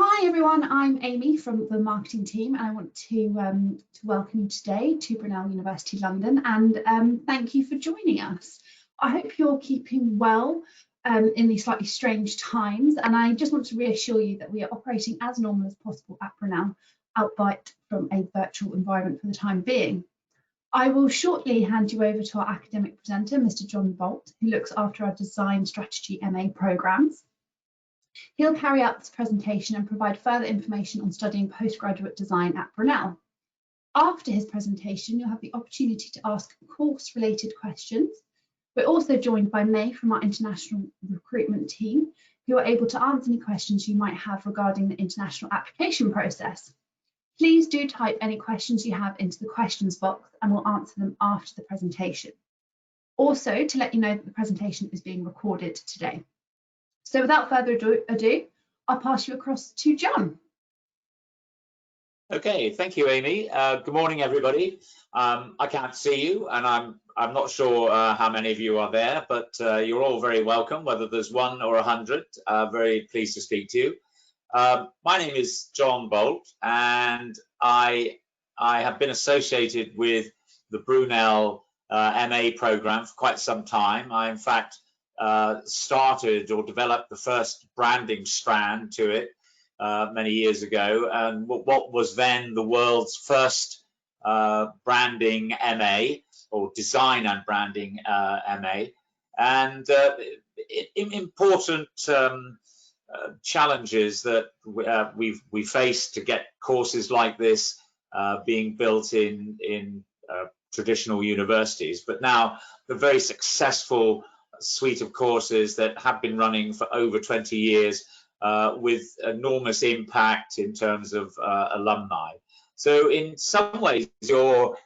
Hi everyone, I'm Amy from the marketing team, and I want to welcome you today to Brunel University London, and thank you for joining us. I hope you're keeping well in these slightly strange times, and I just want to reassure you that we are operating as normal as possible at Brunel, albeit from a virtual environment for the time being. I will shortly hand you over to our academic presenter, Mr. John Boult, who looks after our Design Strategy MA programmes. He'll carry out this presentation and provide further information on studying postgraduate design at Brunel. After his presentation, you'll have the opportunity to ask course-related questions. We're also joined by May from our international recruitment team, who are able to answer any questions you might have regarding the international application process. Please do type any questions you have into the questions box and we'll answer them after the presentation. Also, to let you know that the presentation is being recorded today. So without further ado, I'll pass you across to John. Okay, thank you, Amy. Good morning, everybody. I can't see you, and I'm not sure how many of you are there, but you're all very welcome, whether there's 1 or 100. Very pleased to speak to you. My name is John Boult, and I have been associated with the Brunel MA program for quite some time. I, in fact, started or developed the first branding strand to it many years ago, and what was then the world's first branding MA, or design and branding MA, and important challenges that we faced to get courses like this being built in traditional universities, but now the very successful suite of courses that have been running for over 20 years with enormous impact in terms of alumni. So in some ways, the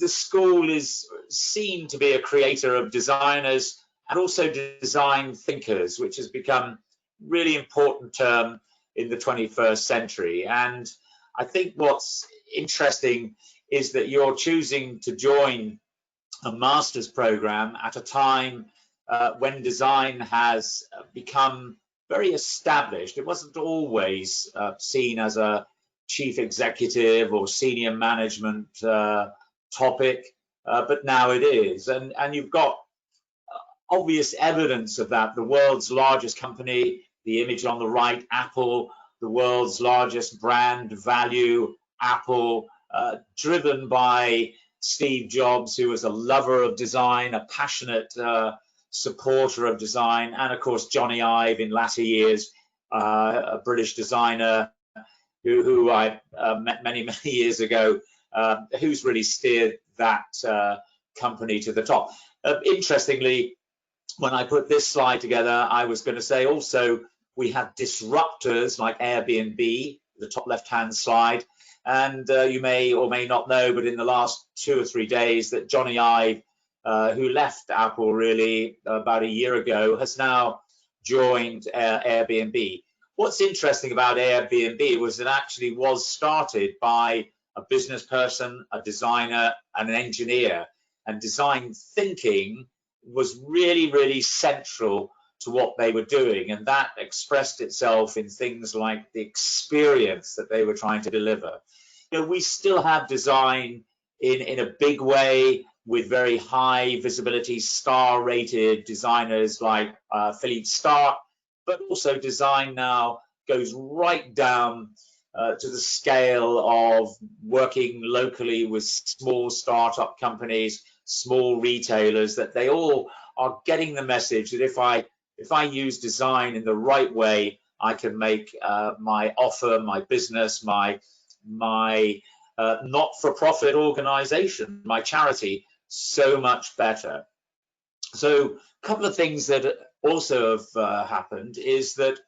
school is seen to be a creator of designers and also design thinkers, which has become really important term in the 21st century. And I think what's interesting is that you're choosing to join a master's program at a time when design has become very established. It wasn't always seen as a chief executive or senior management topic, but now it is. And you've got obvious evidence of that. The world's largest company, the image on the right, Apple, the world's largest brand value, Apple, driven by Steve Jobs, who was a lover of design, a passionate supporter of design, and of course Johnny Ive in latter years, a British designer who I met many years ago, who's really steered that company to the top. Interestingly, when I put this slide together, I was going to say also we have disruptors like Airbnb, the top left-hand slide. And you may or may not know, but in the last 2 or 3 days that Johnny Ive, who left Apple really about a year ago, has now joined Airbnb. What's interesting about Airbnb was it actually was started by a business person, a designer, and an engineer. And design thinking was really central to what they were doing, and that expressed itself in things like the experience that they were trying to deliver. You know, we still have design in a big way with very high visibility, star-rated designers like Philippe Starck, but also design now goes right down to the scale of working locally with small startup companies, small retailers, that they all are getting the message that if I use design in the right way, I can make my offer, my business, my not-for-profit organization, my charity, so much better. So a couple of things that also have happened is that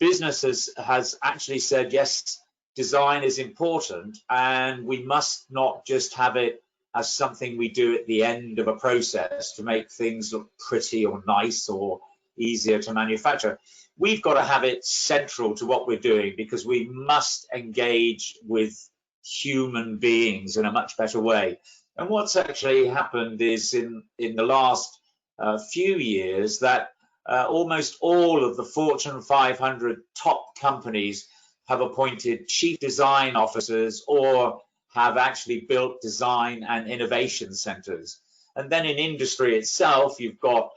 businesses has actually said, yes, design is important, and we must not just have it as something we do at the end of a process to make things look pretty or nice or easier to manufacture. We've got to have it central to what we're doing, because we must engage with human beings in a much better way. And what's actually happened is in the last few years that almost all of the Fortune 500 top companies have appointed chief design officers or have actually built design and innovation centers. And then in industry itself, you've got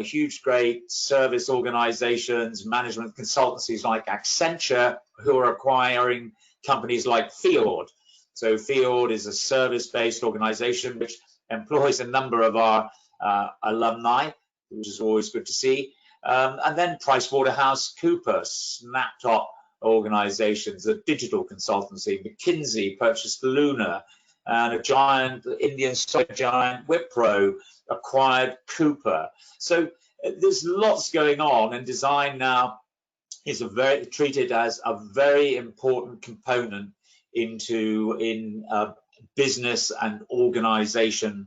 huge, great service organizations, management consultancies like Accenture, who are acquiring companies like Fiord. So Fiord is a service-based organization which employs a number of our alumni, which is always good to see. And then PricewaterhouseCoopers, Snaptop organizations, a digital consultancy. McKinsey purchased Luna, and a giant Indian software giant, Wipro, acquired Cooper. So there's lots going on, and design now is treated as a very important component in business and organization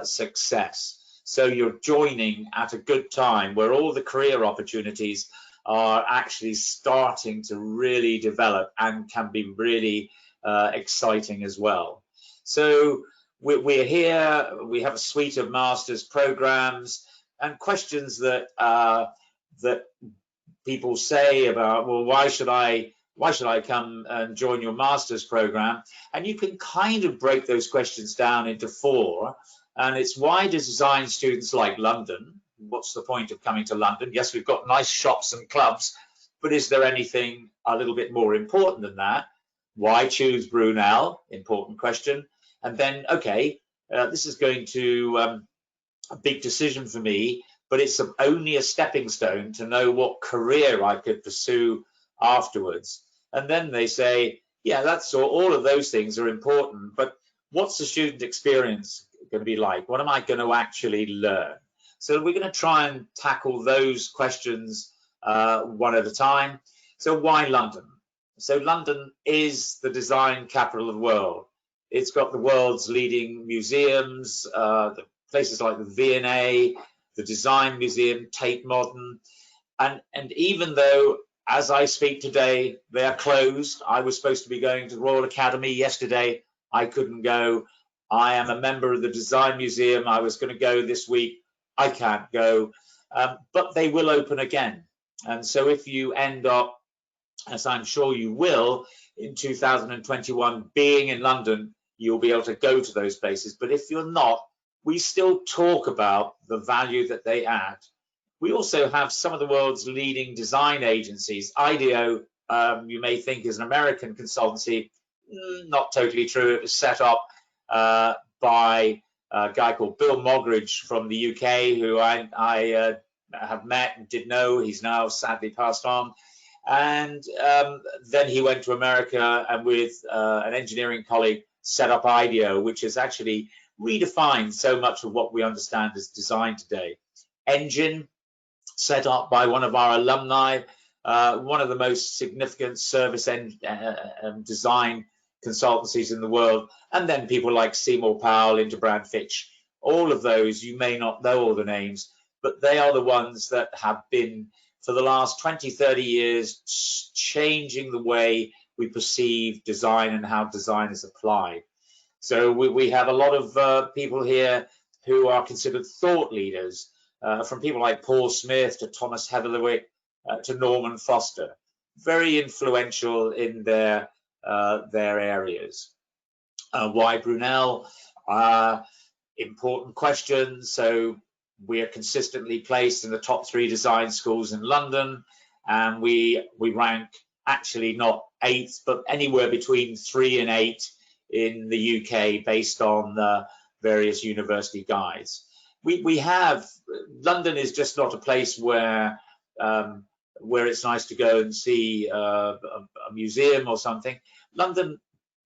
success. So you're joining at a good time where all the career opportunities are actually starting to really develop and can be really exciting as well. So we're here, we have a suite of master's programs, and questions that that people say about, well, why should I come and join your master's program? And you can kind of break those questions down into four. And it's, why do design students like London? What's the point of coming to London? Yes, we've got nice shops and clubs, but is there anything a little bit more important than that? Why choose Brunel? Important question. And then, okay, this is going to a big decision for me, but it's only a stepping stone to know what career I could pursue afterwards. And then they say, yeah, that's all of those things are important, but what's the student experience going to be like? What am I going to actually learn? So we're going to try and tackle those questions one at a time. So why London? So London is the design capital of the world. It's got the world's leading museums, the places like the V&A, the Design Museum, Tate Modern. And even though, as I speak today, they are closed, I was supposed to be going to the Royal Academy yesterday, I couldn't go. I am a member of the Design Museum, I was going to go this week, I can't go, but they will open again. And so if you end up, as I'm sure you will, in 2021 being in London, you'll be able to go to those places. But if you're not, we still talk about the value that they add. We also have some of the world's leading design agencies. IDEO, you may think, is an American consultancy. Not totally true. It was set up by a guy called Bill Moggridge from the UK, who I have met and did know. He's now sadly passed on. And then he went to America and with an engineering colleague set up IDEO, which has actually redefined so much of what we understand as design today. Engine, set up by one of our alumni, one of the most significant service and design consultancies in the world, and then people like Seymour Powell, Interbrand Fitch. All of those, you may not know all the names, but they are the ones that have been, for the last 20, 30 years, changing the way we perceive design and how design is applied. So we have a lot of people here who are considered thought leaders, from people like Paul Smith to Thomas Heatherwick to Norman Foster, very influential in their areas. Why Brunel? Important question. So we are consistently placed in the top 3 design schools in London, and we rank actually not 8th, but anywhere between 3 and 8 in the UK based on various university guides. We have, London is just not a place where it's nice to go and see a museum or something. London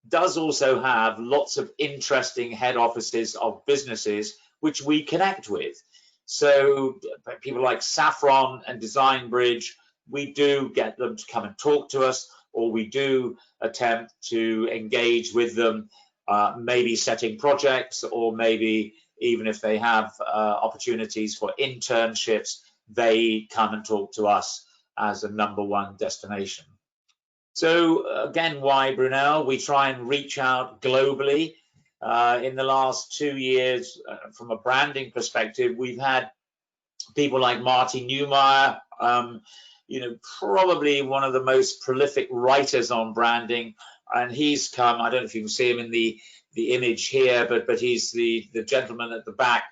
does also have lots of interesting head offices of businesses which we connect with. So people like Saffron and Design Bridge, we do get them to come and talk to us, or we do attempt to engage with them, maybe setting projects, or maybe even if they have opportunities for internships, they come and talk to us as a #1 destination. So again, why Brunel? We try and reach out globally. In the last 2 years, from a branding perspective, we've had people like Marty Neumeier, you know, probably one of the most prolific writers on branding, and he's come. I don't know if you can see him in the image here, but he's the gentleman at the back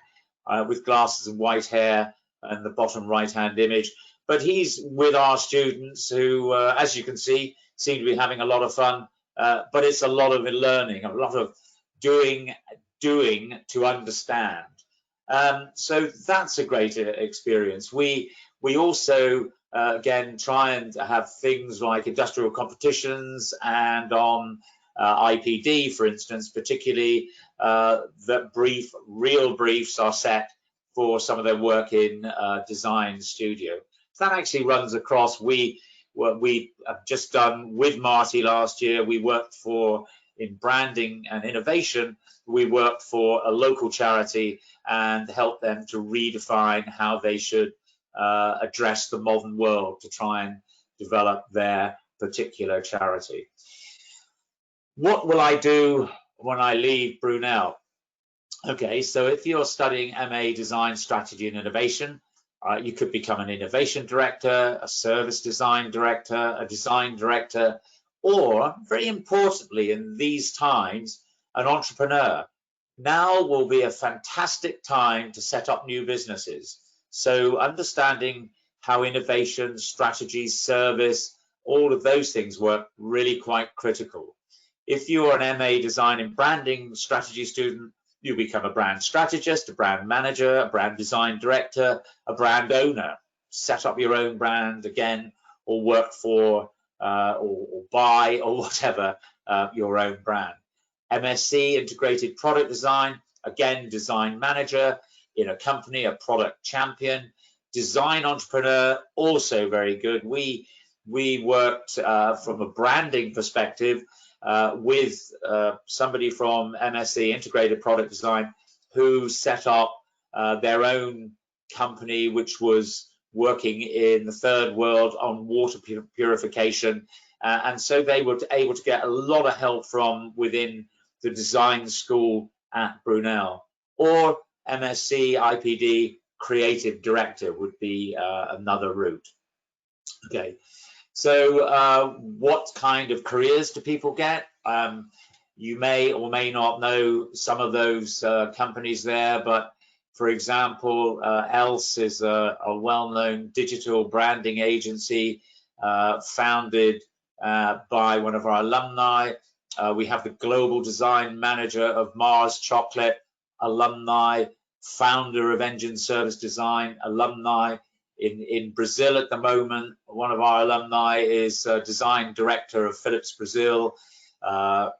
with glasses and white hair, and the bottom right-hand image. But he's with our students who, as you can see, seem to be having a lot of fun. But it's a lot of learning, a lot of doing to understand. So that's a great experience. We also again try and have things like industrial competitions, and on IPD, for instance, particularly that real briefs are set for some of their work in design studio. So that actually runs across. What we have just done with Marty last year, we worked in branding and innovation, we worked for a local charity and helped them to redefine how they should address the modern world to try and develop their particular charity. What will I do when I leave Brunel? Okay, so if you're studying MA Design Strategy and Innovation, you could become an innovation director, a service design director, a design director, or very importantly in these times, an entrepreneur. Now will be a fantastic time to set up new businesses. So understanding how innovation, strategy, service, all of those things work, really quite critical. If you're an MA Design and Branding Strategy student, you become a brand strategist, a brand manager, a brand design director, a brand owner. Set up your own brand again, or work for or buy or whatever your own brand. MSc, Integrated Product Design, again, design manager in a company, a product champion. Design entrepreneur, also very good. We worked from a branding perspective with somebody from MSc Integrated Product Design who set up their own company, which was working in the third world on water purification. And so they were able to get a lot of help from within the design school at Brunel. Or MSc IPD Creative Director would be another route. Okay. So what kind of careers do people get? You may or may not know some of those companies there, but for example, ELSE is a well-known digital branding agency founded by one of our alumni. We have the global design manager of Mars Chocolate, alumni, founder of Engine Service Design, alumni. In Brazil at the moment, one of our alumni is design director of Philips Brazil.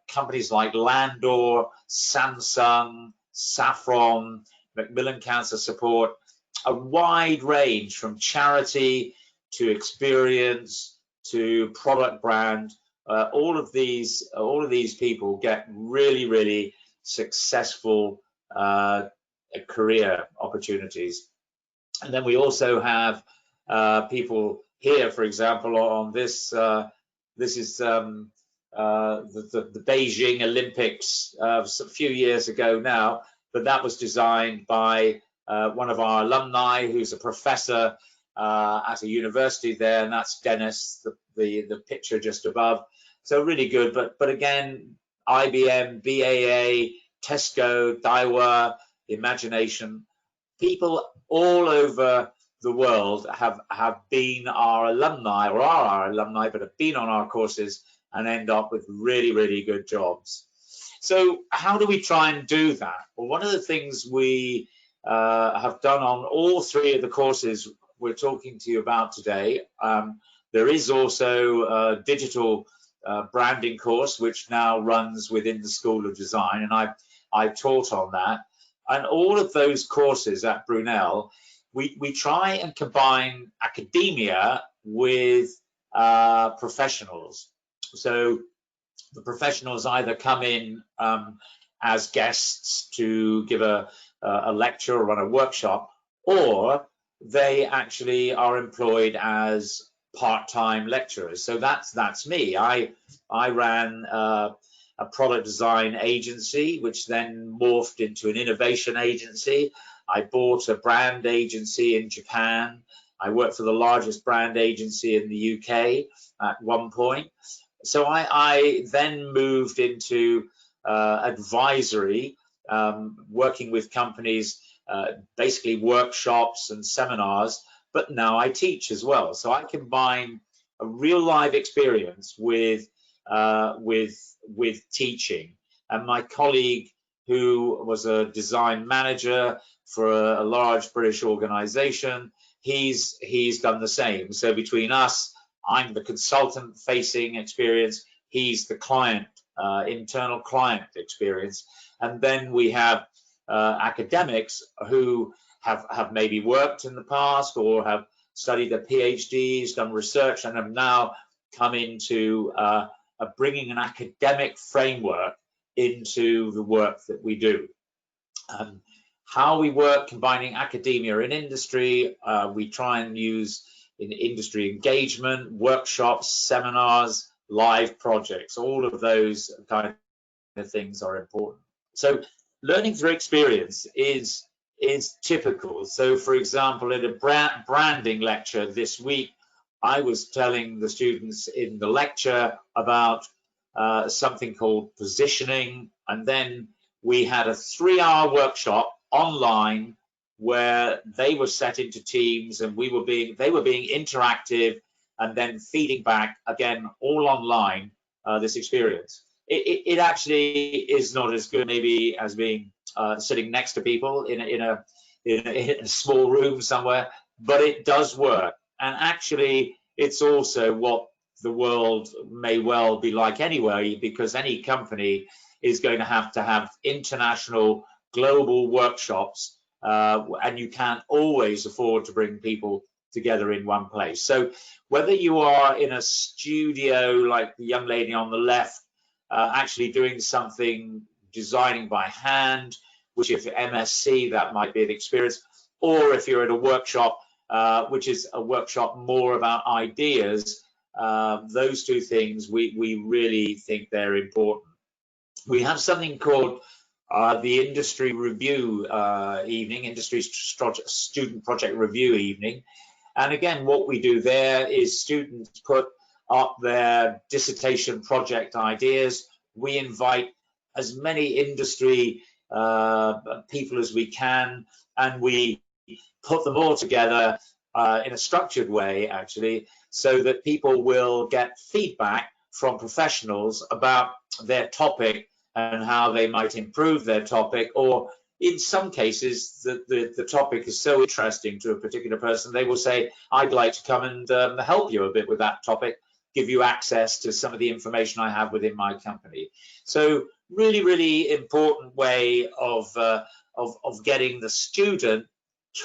Companies like Landor, Samsung, Saffron, Macmillan Cancer Support, a wide range from charity to experience to product brand. All of these people get really successful career opportunities. And then we also have people here, for example, on this. This is the Beijing Olympics a few years ago now, but that was designed by one of our alumni who's a professor at a university there, and that's Dennis, the picture just above. So really good, but again, IBM, BAA, Tesco, Daiwa, Imagination, people all over the world have been our alumni or are our alumni, but have been on our courses and end up with really good jobs. So how do we try and do that? Well, one of the things we have done on all three of the courses we're talking to you about today, there is also a digital branding course which now runs within the School of Design, and I taught on that. And all of those courses at Brunel, we try and combine academia with professionals. So the professionals either come in as guests to give a lecture or run a workshop, or they actually are employed as part-time lecturers. So that's me. I ran a product design agency, which then morphed into an innovation agency. I bought a brand agency in Japan. I worked for the largest brand agency in the UK at one point. So I then moved into advisory, working with companies, basically workshops and seminars, but now I teach as well. So I combine a real life experience with teaching. And my colleague, who was a design manager for a large British organization, he's done the same. So between us, I'm the consultant facing experience, he's the client, internal client experience. And then we have academics who have maybe worked in the past or have studied their PhDs, done research, and have now come into bringing an academic framework into the work that we do. How we work combining academia and industry, we try and use in industry engagement, workshops, seminars, live projects. All of those kind of things are important. So learning through experience is typical. So for example, at a branding lecture this week, I was telling the students in the lecture about something called positioning, and then we had a 3-hour workshop online where they were set into teams and they were being interactive and then feeding back again all online this experience. It actually is not as good maybe as being sitting next to people in a small room somewhere, but it does work. And actually it's also what the world may well be like anyway, because any company is going to have international global workshops, and you can't always afford to bring people together in one place. So whether you are in a studio like the young lady on the left, actually doing something, designing by hand, which if you're MSc, that might be an experience, or if you're at a workshop, which is a workshop more about ideas, those two things, we really think they're important. We have something called the industry review evening, industry student project review evening. And again, what we do there is students put up their dissertation project ideas. We invite as many industry people as we can, and we put them all together in a structured way, actually, so that people will get feedback from professionals about their topic and how they might improve their topic, or in some cases the topic is so interesting to a particular person, they will say, I'd like to come and help you a bit with that topic, give you access to some of the information I have within my company. So really, really important way of getting the student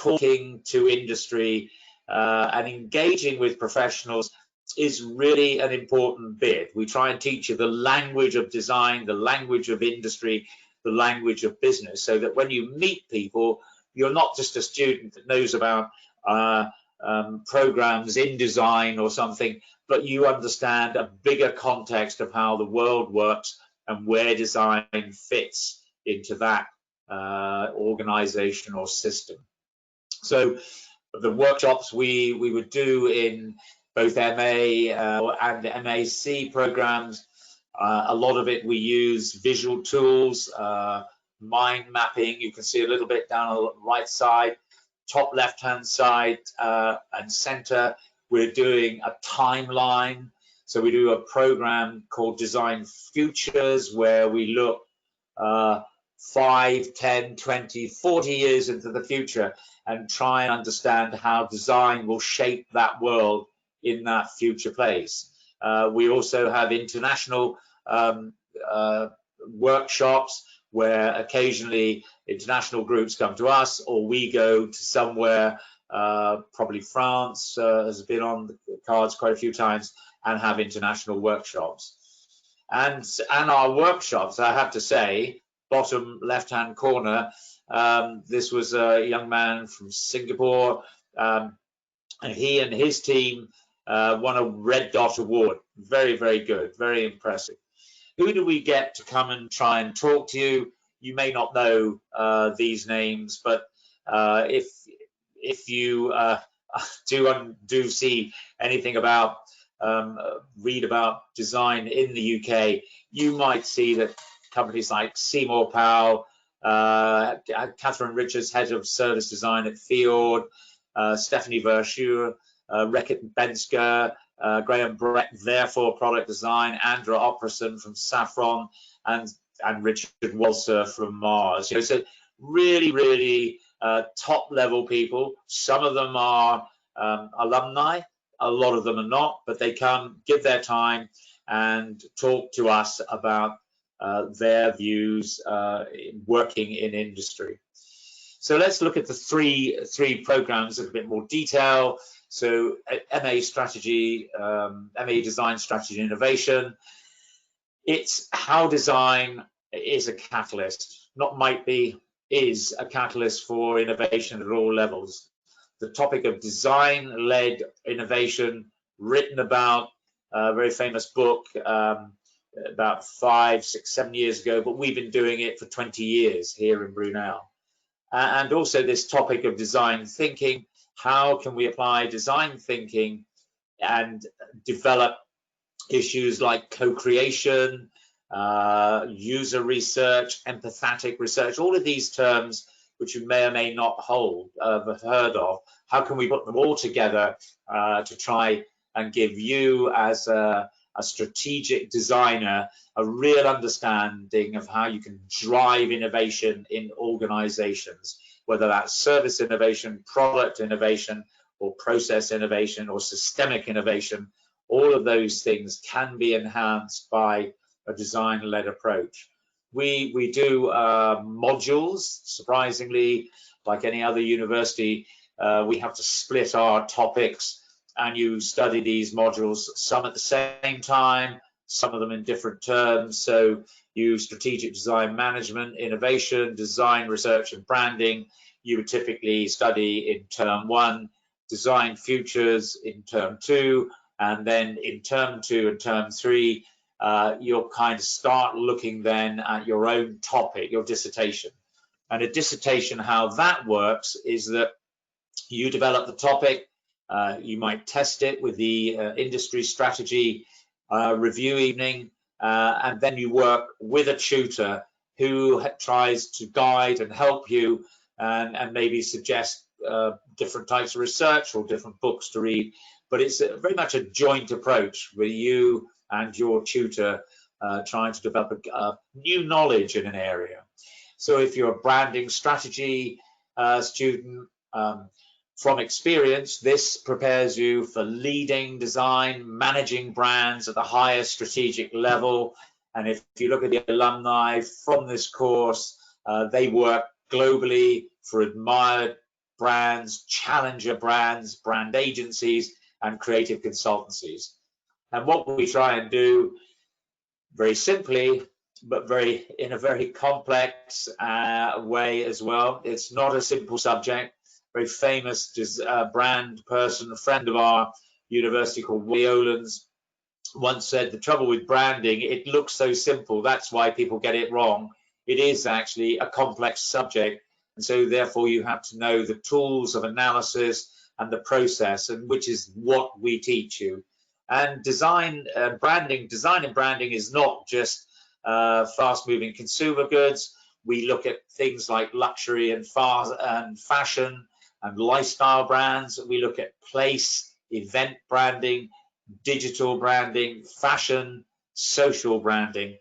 talking to industry and engaging with professionals is really an important bit. We try and teach you the language of design, the language of industry, the language of business, so that when you meet people, you're not just a student that knows about programs in design or something, but you understand a bigger context of how the world works and where design fits into that organization or system. So the workshops we would do in both MA and MAC programs, a lot of it we use visual tools, mind mapping. You can see a little bit down the right side, top left hand side and center. We're doing a timeline. So we do a program called Design Futures, where we look 5, 10, 20, 40 years into the future and try and understand how design will shape that world in that future place. We also have international workshops where occasionally international groups come to us, or we go to somewhere, probably France has been on the cards quite a few times, and have international workshops. And our workshops, I have to say, bottom left-hand corner, this was a young man from Singapore, and he and his team won a Red Dot Award. Very, very good, very impressive. Who do we get to come and try and talk to you? You may not know these names, but If you do see anything about read about design in the UK, you might see that companies like Seymour Powell, Catherine Richards, head of service design at Fiord, Stephanie Verschuur, Reckitt Bensker, Graham Brett, therefore product design, Andra Opperson from Saffron, and Richard Walser from Mars. You know, so really top level people. Some of them are alumni, a lot of them are not, but they come, give their time, and talk to us about their views working in industry. So let's look at the three programs in a bit more detail. So MA Strategy, MA Design Strategy and Innovation. It's how design is a catalyst, not might be, is a catalyst for innovation at all levels. The topic of design-led innovation, written about, a very famous book about 5, 6, 7 years ago, but we've been doing it for 20 years here in Brunel. And also this topic of design thinking, how can we apply design thinking and develop issues like co-creation, user research, empathetic research, all of these terms which you may or may not have heard of. How can we put them all together to try and give you as a strategic designer a real understanding of how you can drive innovation in organizations, whether that's service innovation, product innovation, or process innovation, or systemic innovation. All of those things can be enhanced by a design-led approach. We do modules, surprisingly, like any other university. We have to split our topics, and you study these modules, some at the same time, some of them in different terms. So you strategic design management, innovation, design, research, and branding. You would typically study in term 1, design futures in term 2, and then in term 2 and term 3, you'll kind of start looking then at your own topic, your dissertation. And a dissertation, how that works is that you develop the topic, you might test it with the industry strategy review evening, and then you work with a tutor who tries to guide and help you and maybe suggest different types of research or different books to read. But it's very much a joint approach with you and your tutor trying to develop new knowledge in an area. So if you're a branding strategy student, from experience, this prepares you for leading design, managing brands at the highest strategic level. And if you look at the alumni from this course, they work globally for admired brands, challenger brands, brand agencies, and creative consultancies. And what we try and do, very simply, but in a very complex way as well. It's not a simple subject. Very famous brand person, a friend of our university called Willie Olens, once said, the trouble with branding, it looks so simple, that's why people get it wrong. It is actually a complex subject, and so therefore you have to know the tools of analysis and the process, and which is what we teach you. And design and branding is not just fast-moving consumer goods. We look at things like luxury and fashion and lifestyle brands. We look at place, event branding, digital branding, fashion, social branding.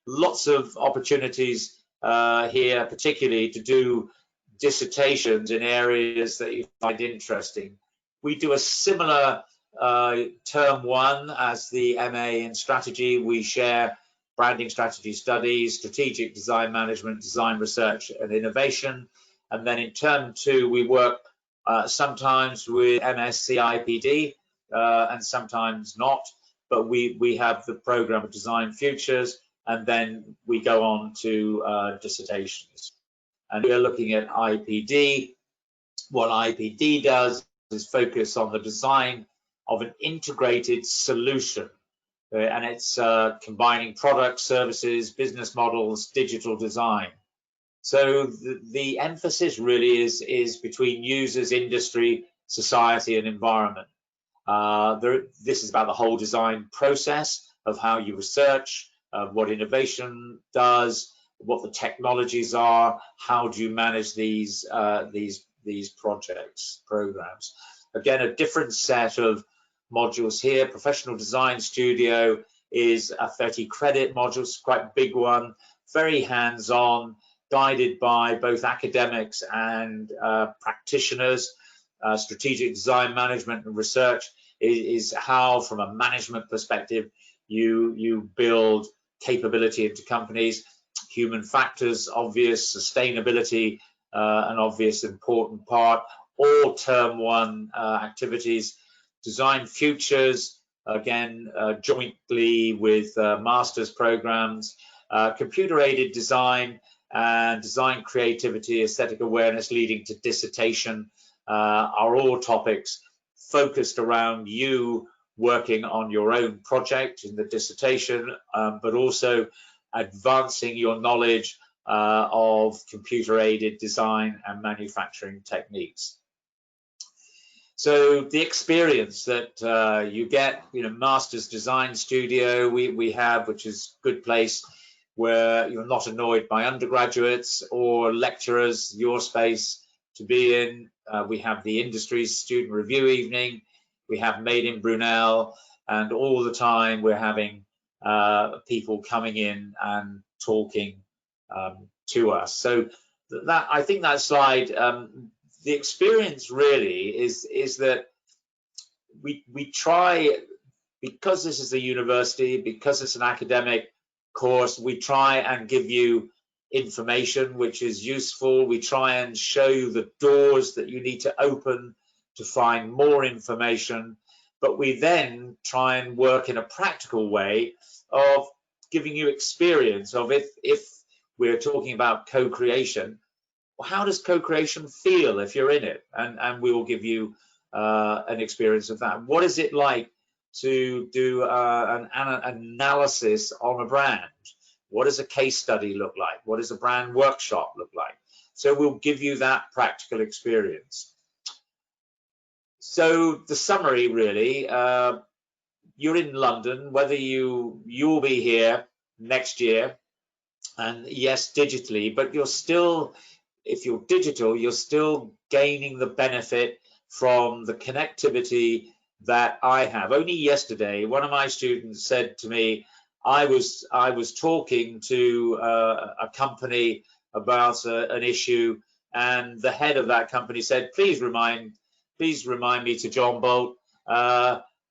Lots of opportunities here, particularly to do dissertations in areas that you find interesting. We do a similar term 1 as the MA in strategy. We share branding strategy studies, strategic design management, design research and innovation. And then in term 2, we work sometimes with MSc-IPD and sometimes not, but we have the program of design futures, and then we go on to dissertations. And we're looking at IPD. What IPD does is focus on the design of an integrated solution, and it's combining products, services, business models, digital design. So the emphasis really is between users, industry, society, and environment. This is about the whole design process of how you research, what innovation does, what the technologies are, how do you manage these projects, programs. Again, a different set of modules here. Professional Design Studio is a 30 credit module, it's quite a big one, very hands-on, guided by both academics and practitioners. Strategic design management and research is how, from a management perspective, you build capability into companies. Human factors, obvious. Sustainability, an obvious important part. All term one activities. Design futures, again, jointly with master's programs. Computer-aided design and design creativity, aesthetic awareness leading to dissertation are all topics focused around you working on your own project in the dissertation, but also advancing your knowledge of computer-aided design and manufacturing techniques. So the experience that you get, Master's Design Studio we have, which is a good place where you're not annoyed by undergraduates or lecturers, your space to be in. We have the industry student review evening, we have Made in Brunel, and all the time we're having people coming in and talking to us. So that, I think that slide, the experience really is that we try, because this is a university, because it's an academic course, we try and give you information which is useful. We try and show you the doors that you need to open to find more information, but we then try and work in a practical way of giving you experience of if we're talking about co-creation, how does co-creation feel if you're in it? And we will give you an experience of that. What is it like to do an analysis on a brand? What does a case study look like? What does a brand workshop look like? So we'll give you that practical experience. So the summary really, you're in London, whether you'll be here next year, and yes, digitally, but you're still, if you're digital, you're still gaining the benefit from the connectivity that I have. Only yesterday, one of my students said to me, I was talking to a company about an issue, and the head of that company said, please remind me to John Boult,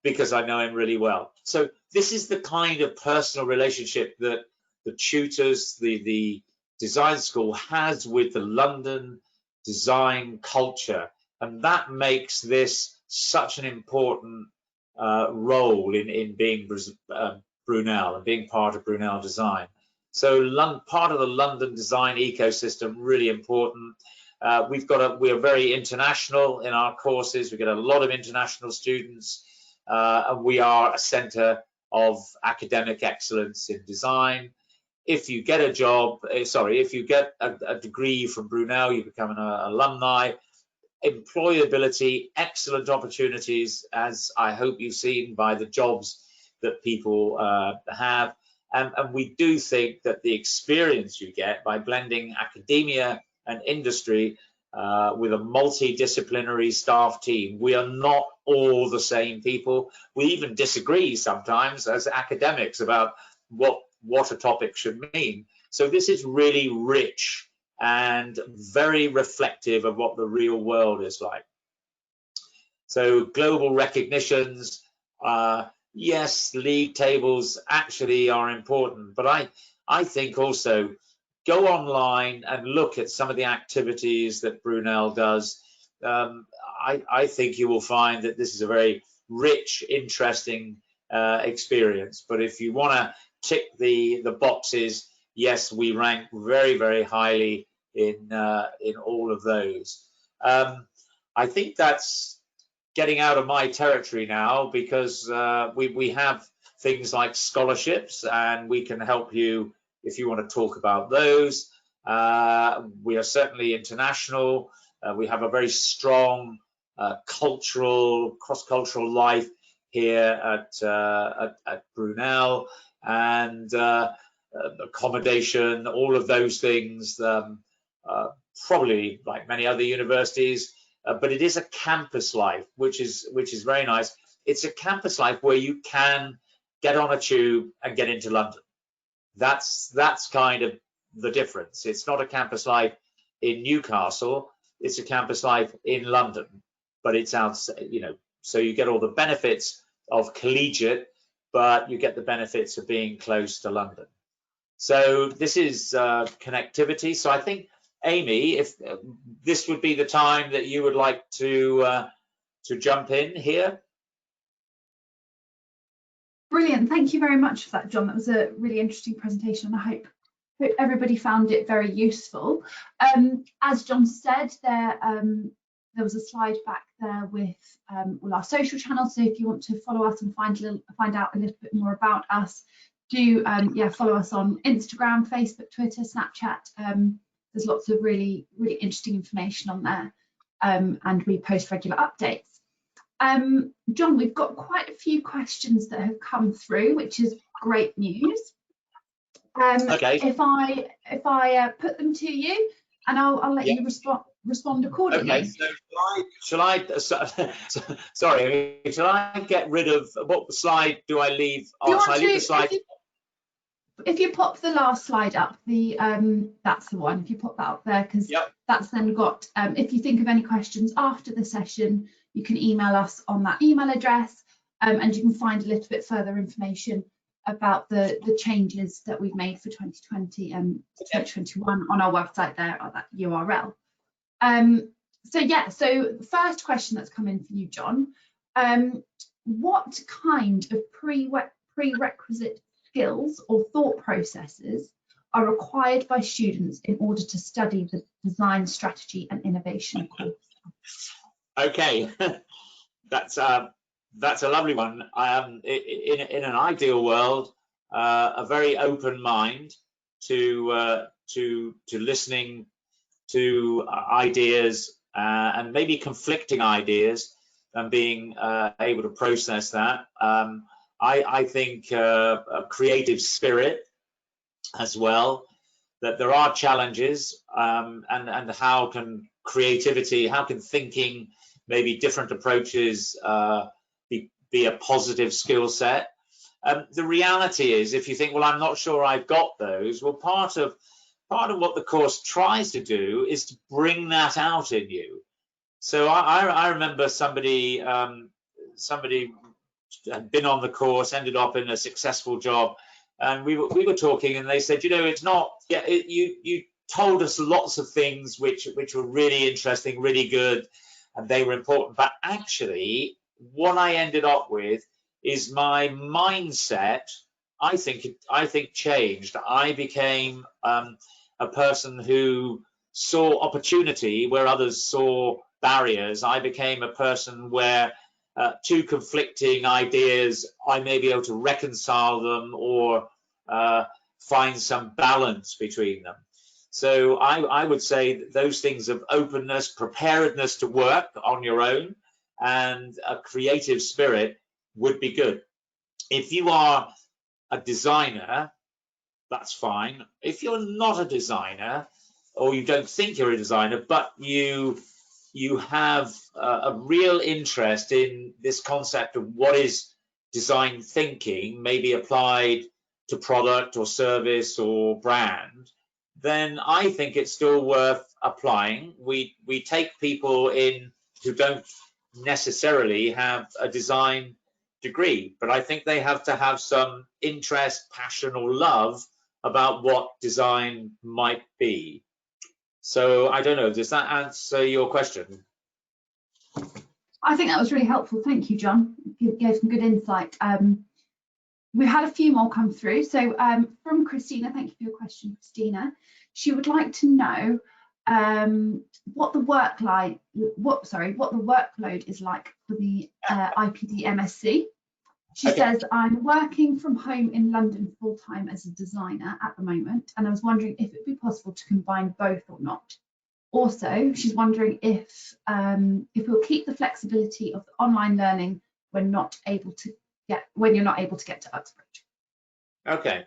because I know him really well. So this is the kind of personal relationship that the tutors, the design school has with the London design culture, and that makes this such an important role in being Brunel and being part of Brunel Design. So part of the London design ecosystem, really important. We are very international in our courses. We get a lot of international students, and we are a centre of academic excellence in design. If you get a job, if you get a degree from Brunel, you become an alumni. Employability, excellent opportunities, as I hope you've seen by the jobs that people have. And we do think that the experience you get by blending academia and industry with a multidisciplinary staff team, we are not all the same people. We even disagree sometimes as academics about what a topic should mean. So this is really rich and very reflective of what the real world is like. So global recognitions, yes, league tables actually are important, but I think also go online and look at some of the activities that Brunel does. I think you will find that this is a very rich, interesting experience. But if you want to tick the boxes, yes, we rank very, very highly in all of those. I think that's getting out of my territory now, because we have things like scholarships, and we can help you if you want to talk about those. We are certainly international. We have a very strong cross-cultural life here at Brunel, and accommodation, all of those things, probably like many other universities, but it is a campus life, which is very nice. It's a campus life where you can get on a tube and get into London. That's kind of the difference. It's not a campus life in Newcastle, it's a campus life in London, but it's outside, you know, so you get all the benefits of collegiate, but you get the benefits of being close to London. So this is connectivity. So I think, Amy, if this would be the time that you would like to jump in here. Brilliant. Thank you very much for that, John. That was a really interesting presentation, and I hope everybody found it very useful. As John said, there was a slide back there with all our social channels. So if you want to follow us and find out a little bit more about us, do follow us on Instagram, Facebook, Twitter, Snapchat. There's lots of really interesting information on there, and we post regular updates. John, we've got quite a few questions that have come through, which is great news. Okay. If I put them to you, and I'll let you respond accordingly. Okay. So sorry, shall I get rid of what slide do I leave? Oh, shall I leave the slide? If you pop the last slide up, that's the one. If you pop that up there, because that's then got. If you think of any questions after the session, you can email us on that email address, and you can find a little bit further information about the changes that we've made for 2020 and 2021 on our website there at that URL. So the first question that's come in for you, John, what kind of prerequisite skills or thought processes are required by students in order to study the design strategy and innovation course? Okay, that's a lovely one. In an ideal world, a very open mind to listening to ideas and maybe conflicting ideas, and being able to process that. I think a creative spirit as well, that there are challenges, and how can creativity, how can thinking, maybe different approaches, be a positive skill set. The reality is, if you think, well, I'm not sure I've got those, well, part of what the course tries to do is to bring that out in you. So I remember somebody had been on the course, ended up in a successful job, and we were talking, and they said, you know, it's not, you told us lots of things which were really interesting, really good, and they were important, but actually what I ended up with is my mindset, I think changed. I became a person who saw opportunity where others saw barriers. I became a person where two conflicting ideas, I may be able to reconcile them or find some balance between them. So I would say that those things of openness, preparedness to work on your own, and a creative spirit would be good. If you are a designer, that's fine. If you're not a designer, or you don't think you're a designer, but you have a real interest in this concept of what is design thinking, maybe applied to product or service or brand, then I think it's still worth applying. We take people in who don't necessarily have a design degree, but I think they have to have some interest, passion, or love about what design might be. So I don't know, does that answer your question? I think that was really helpful. Thank you, John. You gave some good insight. We had a few more come through. So from Christina, thank you for your question, Christina. She would like to know what the workload is like for the IPD MSc, She says, I'm working from home in London full-time as a designer at the moment, and I was wondering if it would be possible to combine both or not. Also, she's wondering if we'll keep the flexibility of the online learning when you're not able to get to Uxbridge. Okay.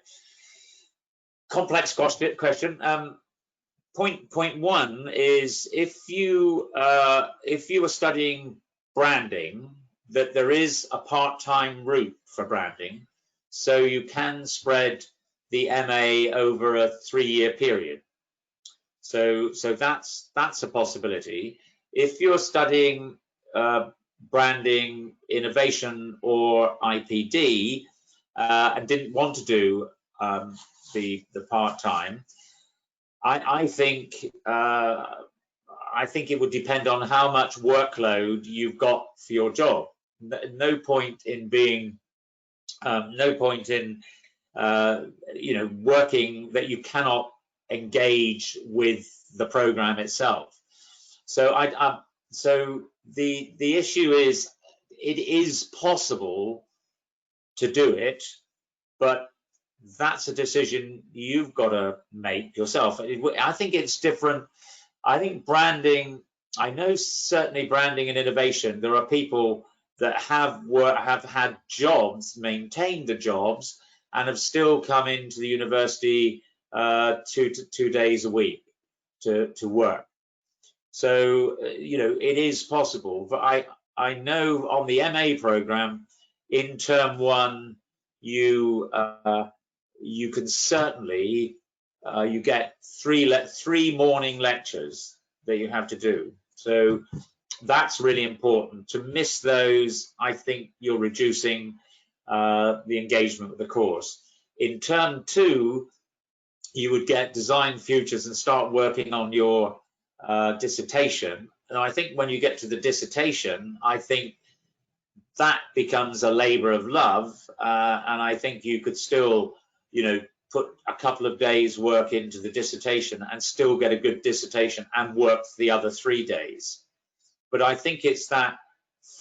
Complex question. Point one is if you are studying branding, that there is a part-time route for branding, so you can spread the MA over a 3-year period. So that's a possibility. If you're studying branding, innovation, or IPD and didn't want to do the part-time, I think it would depend on how much workload you've got for your job. No point in being, working that you cannot engage with the program itself. So so the issue is, it is possible to do it, but that's a decision you've got to make yourself. I think it's different. I think branding, I know certainly branding and innovation, there are people that have had jobs, maintained the jobs, and have still come into the university 2 days a week to work. So, it is possible. But I know on the MA program, in term 1, you can certainly, you get 3 morning lectures that you have to do. So that's really important. To miss those, I think you're reducing the engagement with the course. In term 2, you would get design futures and start working on your dissertation. And I think when you get to the dissertation, I think that becomes a labor of love. And I think you could still, put a couple of days work into the dissertation and still get a good dissertation and work for the other 3 days. But I think it's that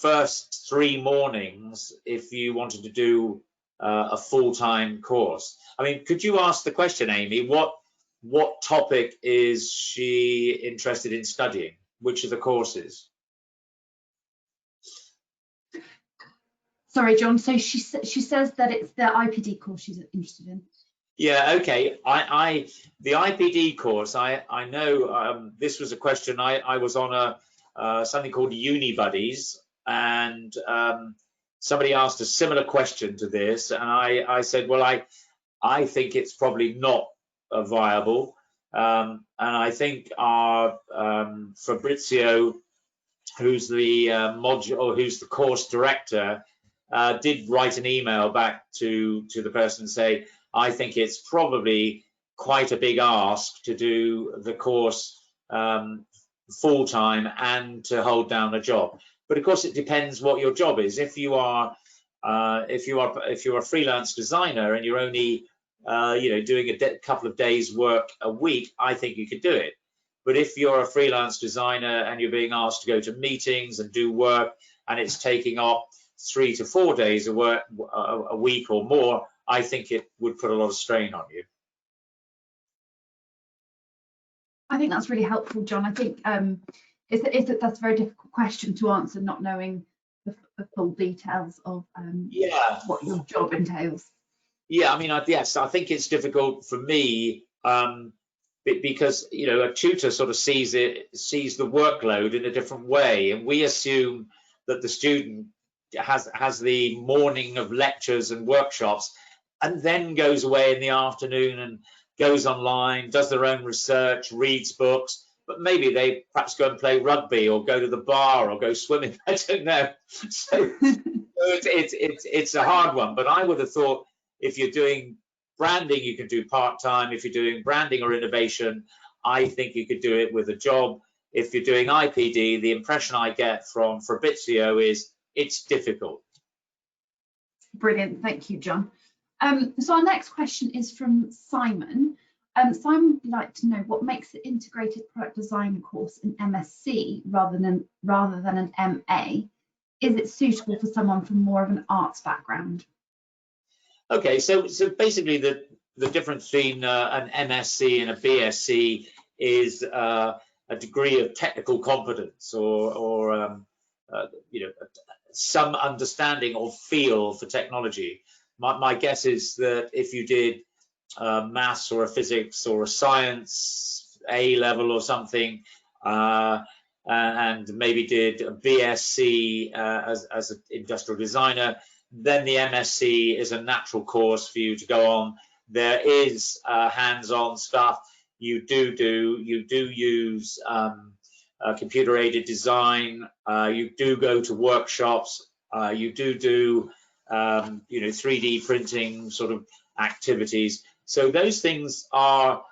first 3 mornings if you wanted to do a full-time course. I mean, could you ask the question, Amy, what topic is she interested in studying? Which of the courses? Sorry, John. So she says that it's the IPD course she's interested in. Yeah, okay. The IPD course, I know this was a question. I was on something called Uni Buddies, and somebody asked a similar question to this, and I said, well, I think it's probably not viable, and I think our Fabrizio, who's the course director, did write an email back to the person and say, I think it's probably quite a big ask to do the course full time and to hold down a job. But of course, it depends what your job is. If you're a freelance designer and you're only doing a couple of days work a week, I think you could do it. But if you're a freelance designer and you're being asked to go to meetings and do work, and it's taking up 3 to 4 days of work a week or more, I think it would put a lot of strain on you. I think that's really helpful, John. I think that's a very difficult question to answer, not knowing the full details of what your job entails. Yeah, I mean, yes, I think it's difficult for me because a tutor sort of sees the workload in a different way, and we assume that the student has the morning of lectures and workshops, and then goes away in the afternoon and goes online, does their own research, reads books, but maybe they perhaps go and play rugby or go to the bar or go swimming. I don't know. So it's a hard one, but I would have thought if you're doing branding, you can do part-time. If you're doing branding or innovation, I think you could do it with a job. If you're doing IPD, the impression I get from Fabrizio is it's difficult. Brilliant. Thank you, John. So our next question is from Simon. Simon would like to know what makes the integrated product design course an MSc rather than an MA. is it suitable for someone from more of an arts background? Okay, so basically the difference between an MSc and a BSc is a degree of technical competence or you know, some understanding or feel for technology. My guess is that if you did maths or a physics or a science A level or something, and maybe did a BSc as an industrial designer, then the MSc is a natural course for you to go on. There is hands-on stuff. You do use computer-aided design. You do go to workshops. You do you know, 3D printing sort of activities. So those things are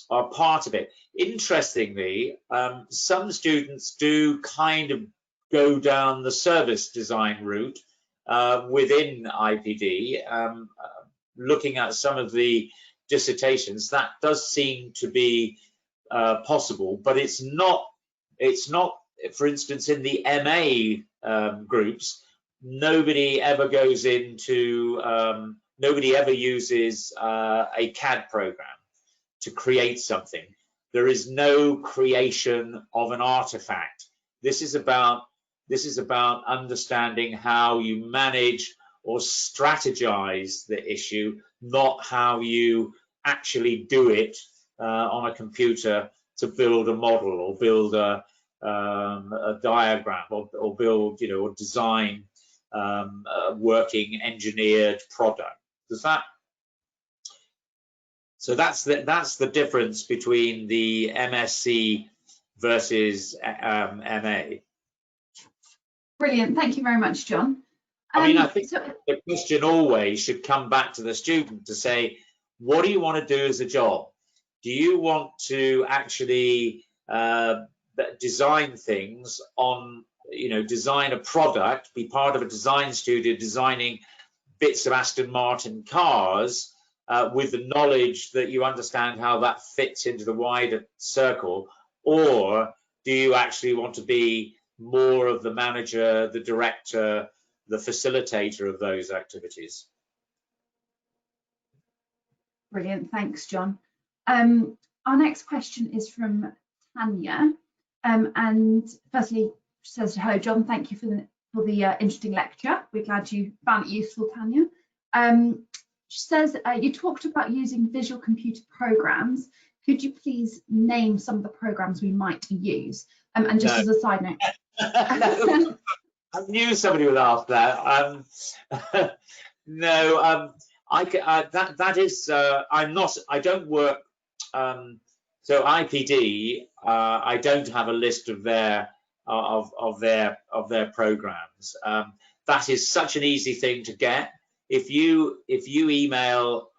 part of it. Interestingly, some students do kind of go down the service design route within IPD. Looking at some of the dissertations, that does seem to be possible, but it's not, for instance, in the MA groups, nobody ever goes into, nobody ever uses a CAD program to create something. There is no creation of an artifact. This is about understanding how you manage or strategize the issue, not how you actually do it on a computer to build a model or build a diagram or build, you know, or design a working engineered product. Does that? So that's the difference between the MSc versus MA. Brilliant, thank you very much, John. I mean, I think the question always should come back to the student to say, what do you want to do as a job? Do you want to actually design things on, you know, design a product, be part of a design studio designing bits of Aston Martin cars with the knowledge that you understand how that fits into the wider circle? Or do you actually want to be more of the manager, the director, the facilitator of those activities? Brilliant, thanks, John. Our next question is from Tanya, and firstly says, hello, John, thank you for the interesting lecture. We're glad you found it useful, Tanya. She says, you talked about using visual computer programs. Could you please name some of the programs we might use? And just as a side note. No, I knew somebody would ask that. No, that is, I don't work, so IPD, I don't have a list of their programs. That is such an easy thing to get. If you email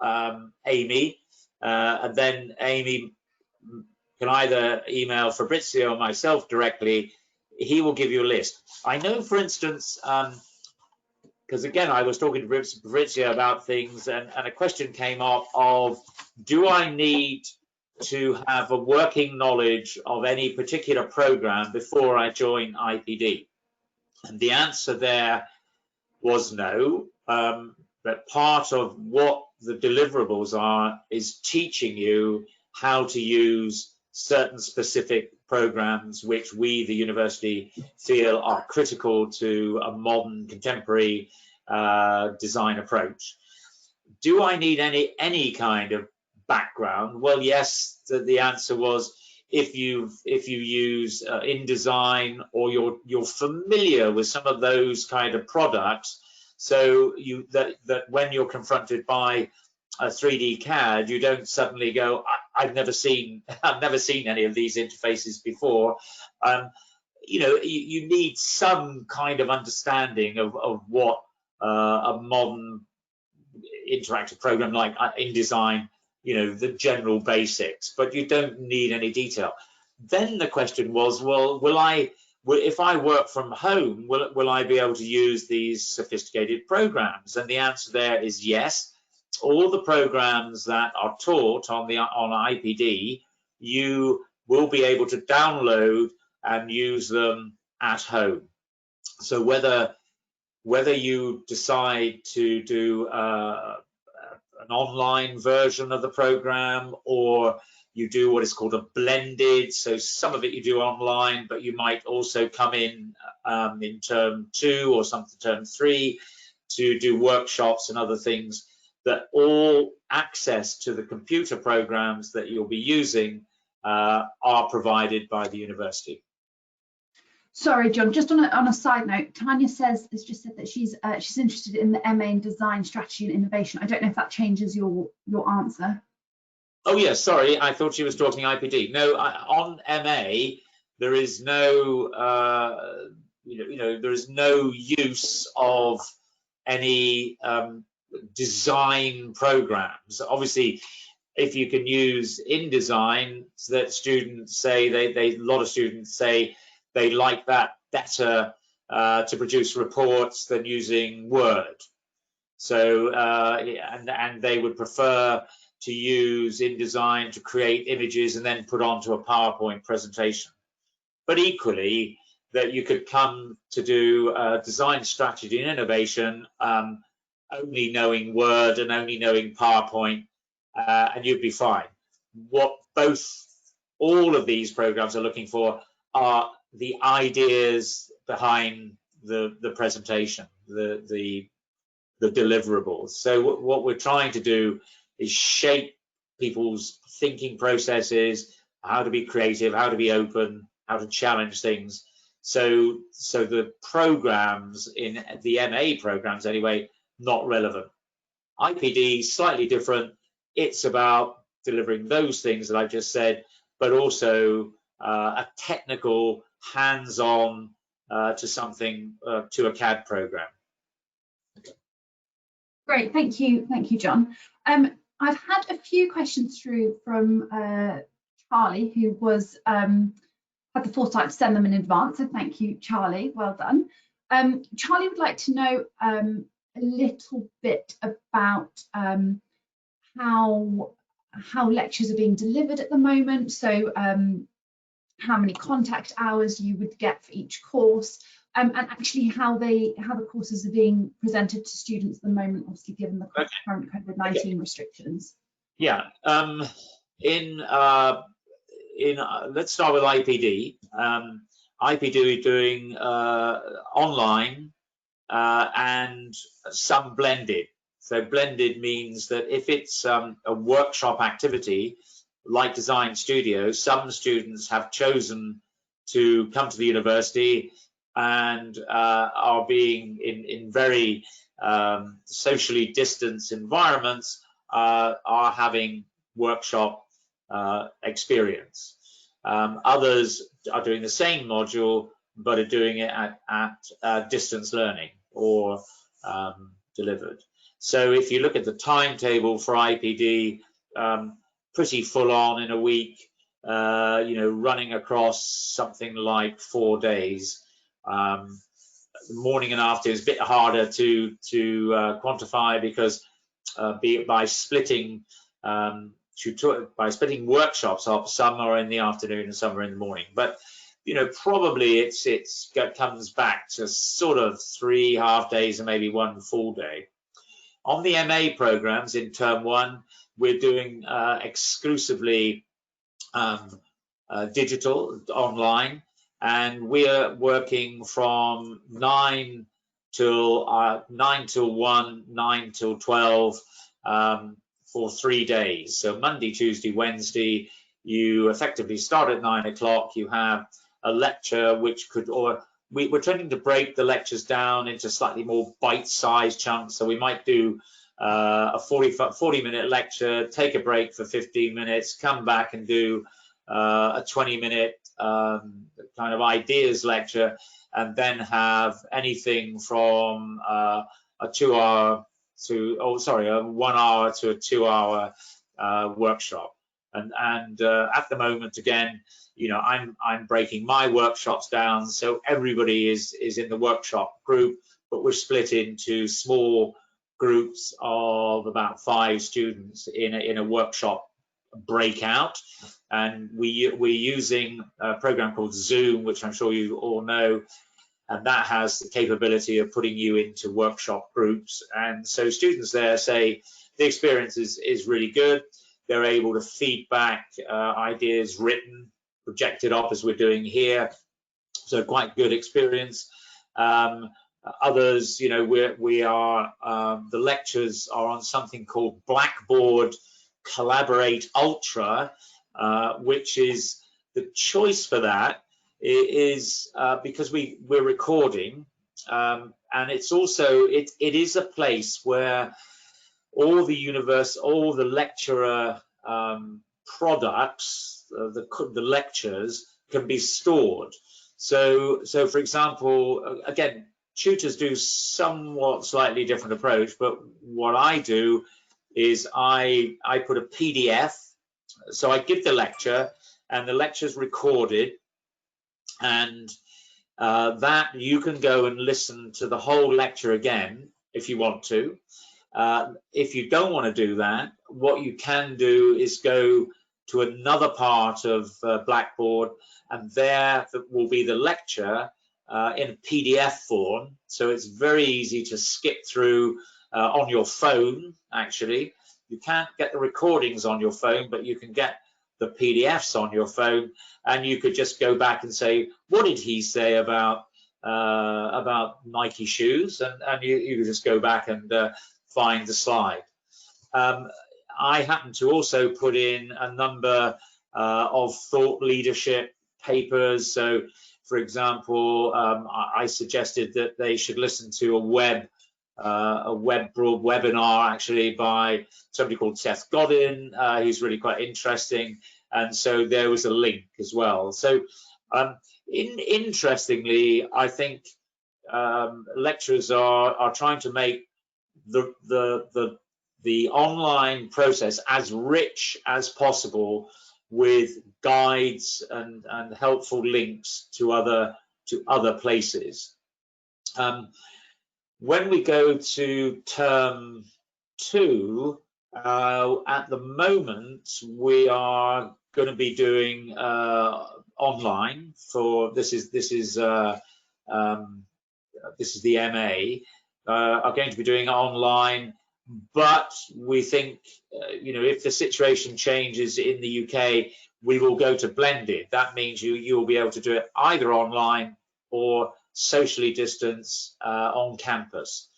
Amy, and then Amy can either email Fabrizio or myself directly, he will give you a list. I know, for instance, because again, I was talking to Fabrizio about things, and a question came up of, do I need to have a working knowledge of any particular program before I join IPD? And the answer there was no. But part of what the deliverables are is teaching you how to use certain specific programs which we, the university, feel are critical to a modern, contemporary design approach. Do I need any kind of background? Well, yes, the answer was if you use InDesign, or you're familiar with some of those kind of products, so that when you're confronted by a 3D CAD, you don't suddenly go, I've never seen any of these interfaces before. You know, you need some kind of understanding of what a modern interactive program like InDesign, you know, the general basics, but you don't need any detail. Then the question was, well, if I work from home, will I be able to use these sophisticated programs? And the answer there is yes. All the programs that are taught on IPD, you will be able to download and use them at home. So whether whether you decide to do an online version of the program, or you do what is called a blended, so some of it you do online, but you might also come in term 2 or something term 3 to do workshops and other things, that all access to the computer programs that you'll be using are provided by the university. Sorry, John, just on a side note, Tanya has just said that she's interested in the MA in Design, Strategy and Innovation. I don't know if that changes your answer. Oh yes, sorry, I thought she was talking IPD. No, on MA there is no there is no use of any design programs. Obviously, if you can use InDesign, so that students say a lot of students say they like that better to produce reports than using Word. So and they would prefer to use InDesign to create images and then put onto a PowerPoint presentation. But equally, that you could come to do design, strategy and innovation only knowing Word and only knowing PowerPoint, and you'd be fine. What all of these programs are looking for are the ideas behind the presentation, the deliverables. So what we're trying to do is shape people's thinking processes, how to be creative, how to be open, how to challenge things. So the programs in the MA programs anyway, not relevant. IPD, slightly different. It's about delivering those things that I've just said, but also a technical hands-on to something, to a CAD program. Great, thank you, John. I've had a few questions through from Charlie, who was had the foresight to send them in advance, so thank you, Charlie, well done. Charlie would like to know a little bit about how lectures are being delivered at the moment, so how many contact hours you would get for each course, and actually how the courses are being presented to students at the moment, obviously given the current COVID-19 restrictions. Yeah, let's start with IPD. IPD is doing online and some blended. So blended means that if it's a workshop activity like Design Studio, some students have chosen to come to the university and are being in very socially distanced environments, are having workshop experience. Others are doing the same module but are doing it at distance learning or delivered. So if you look at the timetable for IPD, pretty full on in a week, running across something like 4 days. Morning and afternoon is a bit harder to quantify, because by splitting workshops up, some are in the afternoon and some are in the morning. But probably it comes back to sort of 3 half days and maybe 1 full day. On the MA programs in term 1, we're doing exclusively digital, online, and we're working from 9 till 1, 9 till 12 for 3 days. So Monday, Tuesday, Wednesday, you effectively start at 9 o'clock. You have a lecture which could, or we're trying to break the lectures down into slightly more bite-sized chunks. So we might do a 40-minute lecture, take a break for 15 minutes, come back and do a 20-minute kind of ideas lecture, and then have anything from a 1 hour to a 2-hour workshop. And at the moment, again, I'm breaking my workshops down, so everybody is in the workshop group, but we're split into small groups of about 5 students in a workshop breakout. And we're using a program called Zoom, which I'm sure you all know, and that has the capability of putting you into workshop groups. And so students there say the experience is really good. They're able to feed back ideas written, projected up as we're doing here. So quite good experience. Others, you know, the lectures are on something called Blackboard Collaborate Ultra, which is the choice for that is because we're recording, and it's also it is a place where all the lecturer products, the lectures can be stored. So for example, again, tutors do somewhat slightly different approach, but what I do is I put a PDF. So I give the lecture, and the lecture's recorded, and that you can go and listen to the whole lecture again if you want to. If you don't want to do that, what you can do is go to another part of Blackboard, and there will be the lecture in a PDF form. So it's very easy to skip through on your phone, actually. You can't get the recordings on your phone, but you can get the PDFs on your phone, and you could just go back and say, what did he say about Nike shoes? And you could just go back and find the slide. I happen to also put in a number of thought leadership papers. So, for example, I suggested that they should listen to a web webinar actually by somebody called Seth Godin, who's really quite interesting, and so there was a link as well. So interestingly, I think lecturers are trying to make the online process as rich as possible with guides and helpful links to other places. When we go to term 2, at the moment we are going to be doing online for this is the MA. Are going to be doing online, but we think if the situation changes in the UK, we will go to blended. That means you will be able to do it either online or socially distance on campus.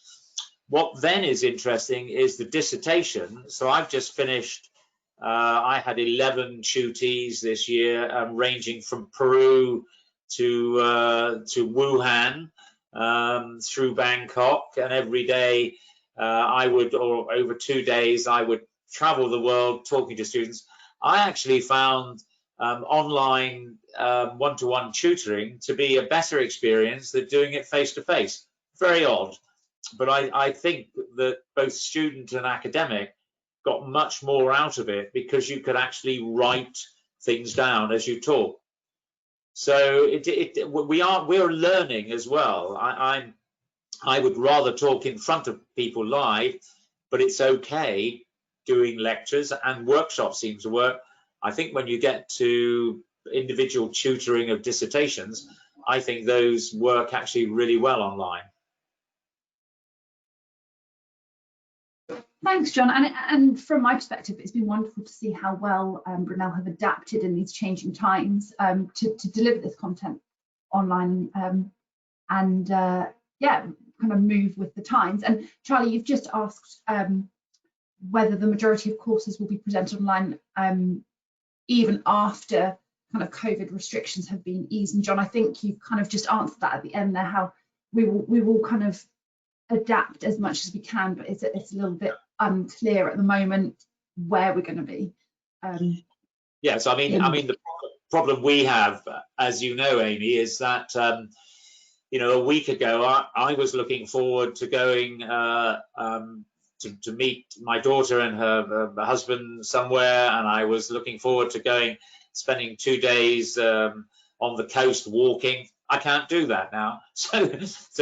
What then is interesting is the dissertation. So I've just finished, I had 11 tutees this year, ranging from Peru to Wuhan, through Bangkok, and every day or over 2 days, I would travel the world talking to students. I actually found online one-to-one tutoring to be a better experience than doing it face-to-face. Very odd, but I think that both student and academic got much more out of it because you could actually write things down as you talk. So we're learning as well. I would rather talk in front of people live, but it's okay doing lectures, and workshops seem to work. I think when you get to individual tutoring of dissertations, I think those work actually really well online. Thanks, John. And from my perspective, it's been wonderful to see how well Brunel have adapted in these changing times to deliver this content online and kind of move with the times. And Charlie, you've just asked whether the majority of courses will be presented online even after kind of COVID restrictions have been eased. And John, I think you kind of just answered that at the end there, how we will kind of adapt as much as we can, but it's a little bit unclear at the moment where we're going to be. Yes, I mean the problem we have, as you know, Amy, is that a week ago I was looking forward to going to meet my daughter and her husband somewhere, and I was looking forward to spending 2 days on the coast walking. I can't do that now. So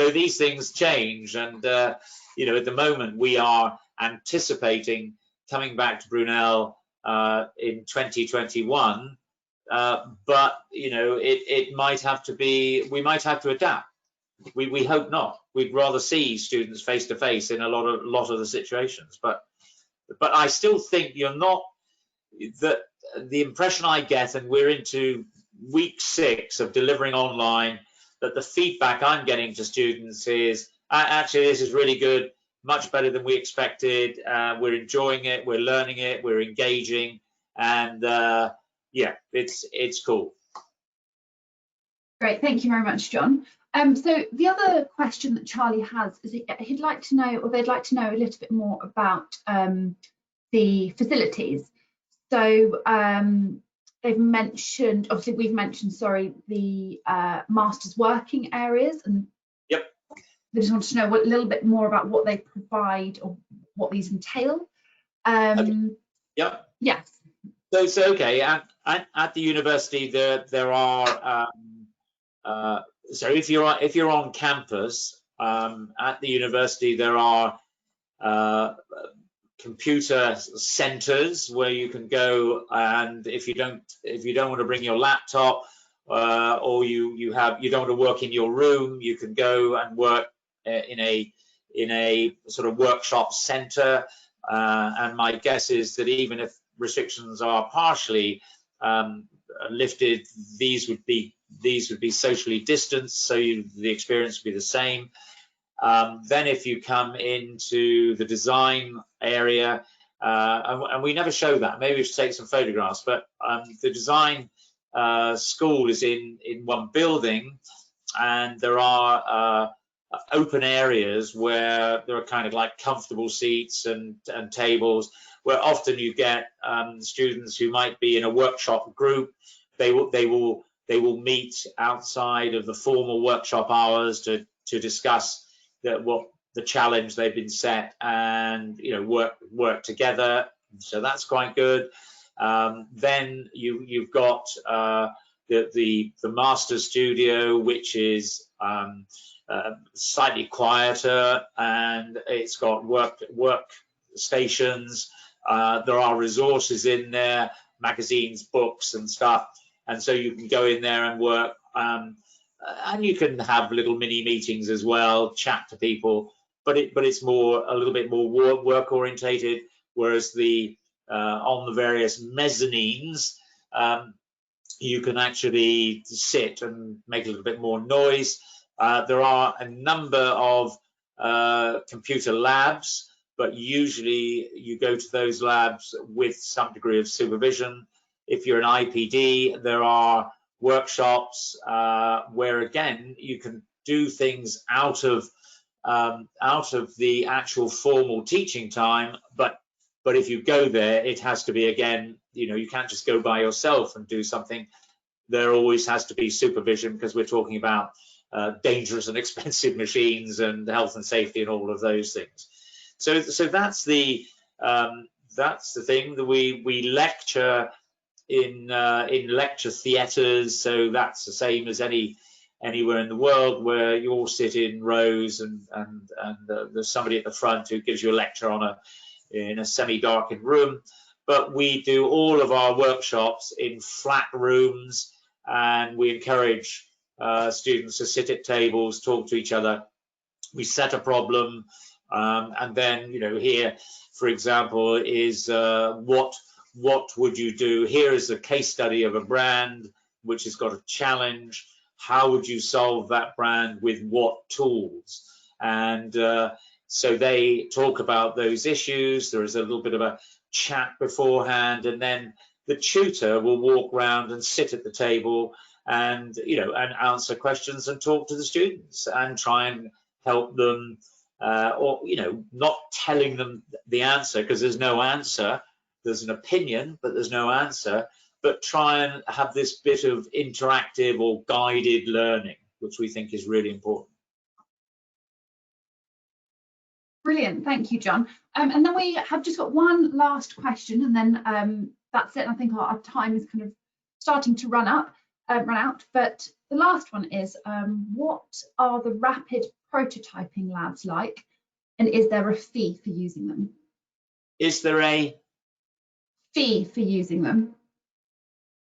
these things change, and at the moment we are anticipating coming back to Brunel in 2021, but it might have to be, we might have to adapt. we hope not. We'd rather see students face to face in a lot of the situations, but I still think you're not, that the impression I get, and we're into week 6 of delivering online, that the feedback I'm getting to students is actually this is really good, much better than we expected. We're enjoying it, we're learning it, we're engaging, and yeah, it's cool. Great, thank you very much, John. So the other question that Charlie has is he'd like to know, or they'd like to know a little bit more about the facilities. So they've mentioned, obviously we've mentioned, sorry, the master's working areas, and yep, they just want to know a little bit more about what they provide or what these entail. Okay. Yep. Yes. So okay, at the university there are so if you're on campus at the university, there are computer centers where you can go, and if you don't want to bring your laptop or you don't want to work in your room, you can go and work in a sort of workshop center, and my guess is that even if restrictions are partially lifted, these would be socially distanced, so the experience would be the same. Then if you come into the design area, and we never show that, maybe we should take some photographs, but the design school is in one building, and there are open areas where there are kind of like comfortable seats and tables, where often you get students who might be in a workshop group. They will meet outside of the formal workshop hours to discuss what the challenge they've been set, and work together. So that's quite good. Then you've got the master studio, which is slightly quieter, and it's got work stations. There are resources in there, magazines, books and stuff, and so you can go in there and work, and you can have little mini meetings as well, chat to people, but it's a little bit more work orientated. Whereas on the various mezzanines, you can actually sit and make a little bit more noise. There are a number of computer labs, but usually you go to those labs with some degree of supervision. If you're an IPD, there are workshops where again you can do things out of the actual formal teaching time, but if you go there, it has to be, again, you can't just go by yourself and do something. There always has to be supervision, because we're talking about dangerous and expensive machines and health and safety and all of those things. So that's the thing that we lecture in lecture theatres. So that's the same as anywhere in the world, where you all sit in rows, and there's somebody at the front who gives you a lecture in a semi-darkened room. But we do all of our workshops in flat rooms, and we encourage students to sit at tables, talk to each other. We set a problem, and then here, for example, is what would you do? Here is a case study of a brand which has got a challenge. How would you solve that brand with what tools? And so they talk about those issues. There is a little bit of a chat beforehand, and then the tutor will walk around and sit at the table and and answer questions and talk to the students and try and help them, or not telling them the answer, because there's no answer. There's an opinion, but there's no answer. But try and have this bit of interactive or guided learning, which we think is really important. Brilliant, thank you, John. And then we have just got one last question, and then that's it. I think our time is kind of starting to run out. But the last one is, what are the rapid prototyping labs like, and is there a fee for using them? Is there a fee for using them?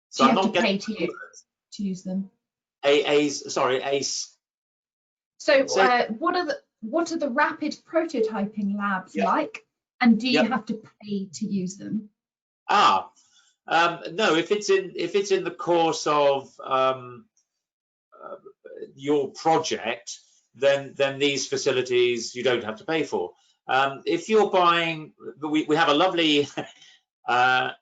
So you have to pay to use them. So, So what are the rapid prototyping labs yeah, like, and do you yeah. have to pay to use them? No, if it's in the course of your project, then these facilities you don't have to pay for. If you're buying, we have a lovely kind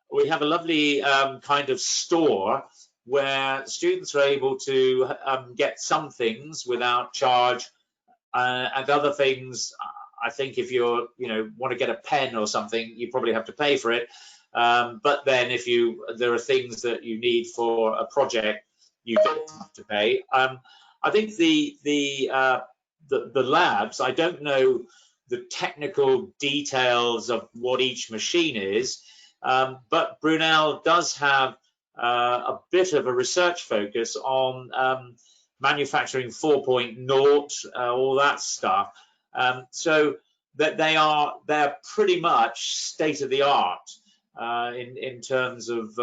of store where students are able to get some things without charge, and other things. I think if you're, want to get a pen or something, you probably have to pay for it. But then there are things that you need for a project, you don't have to pay. I think the labs, I don't know the technical details of what each machine is, but Brunel does have a bit of a research focus on manufacturing 4.0, all that stuff. So that they're pretty much state of the art in terms of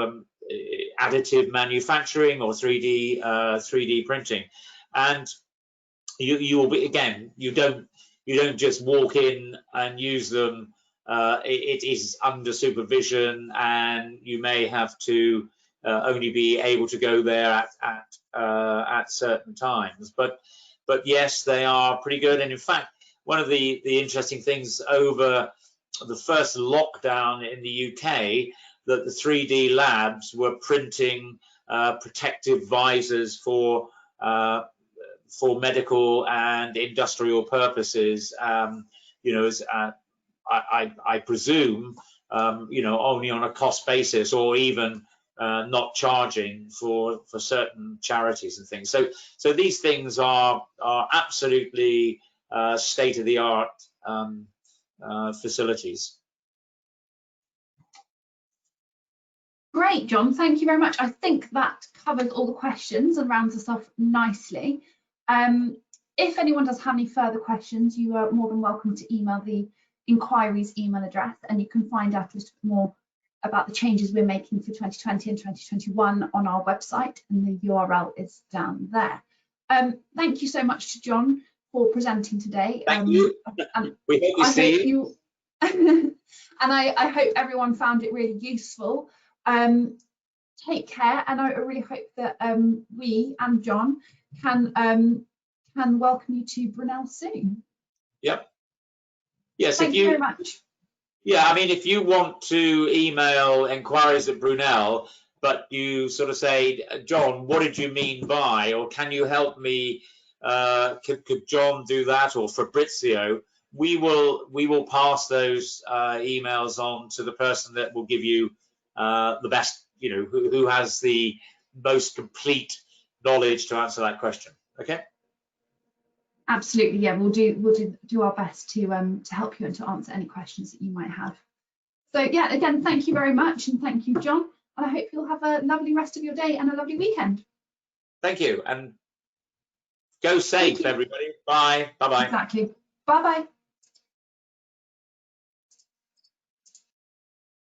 additive manufacturing or 3D printing. And you will be, again, you don't just walk in and use them. It is under supervision, and you may have to only be able to go there at certain times. But yes, they are pretty good. And in fact, one of the interesting things over the first lockdown in the UK, that the 3D labs were printing protective visors for medical and industrial purposes. As I presume, only on a cost basis, or even not charging for certain charities and things. So these things are absolutely state of the art facilities. Great, John. Thank you very much. I think that covers all the questions and rounds us off nicely. If anyone does have any further questions, you are more than welcome to email the inquiries email address, and you can find out a little bit more about the changes we're making for 2020 and 2021 on our website, and the URL is down there. Thank you so much to John for presenting today. Thank you. And we hope to see you. And I hope everyone found it really useful. Take care, and I really hope that we and John can welcome you to Brunel soon. Yep. Yes. Thank you very much. Yeah, I mean, if you want to email inquiries at Brunel, but you sort of say, John, what did you mean by, or can you help me? Could John do that, or Fabrizio? We will pass those emails on to the person that will give you the best, who has the most complete knowledge to answer that question. Okay. Absolutely, yeah. We'll do our best to help you and to answer any questions that you might have. So yeah, again, thank you very much, and thank you, John. And I hope you'll have a lovely rest of your day and a lovely weekend. Thank you, and go safe, everybody. Bye. Bye-bye. Exactly. Bye-bye.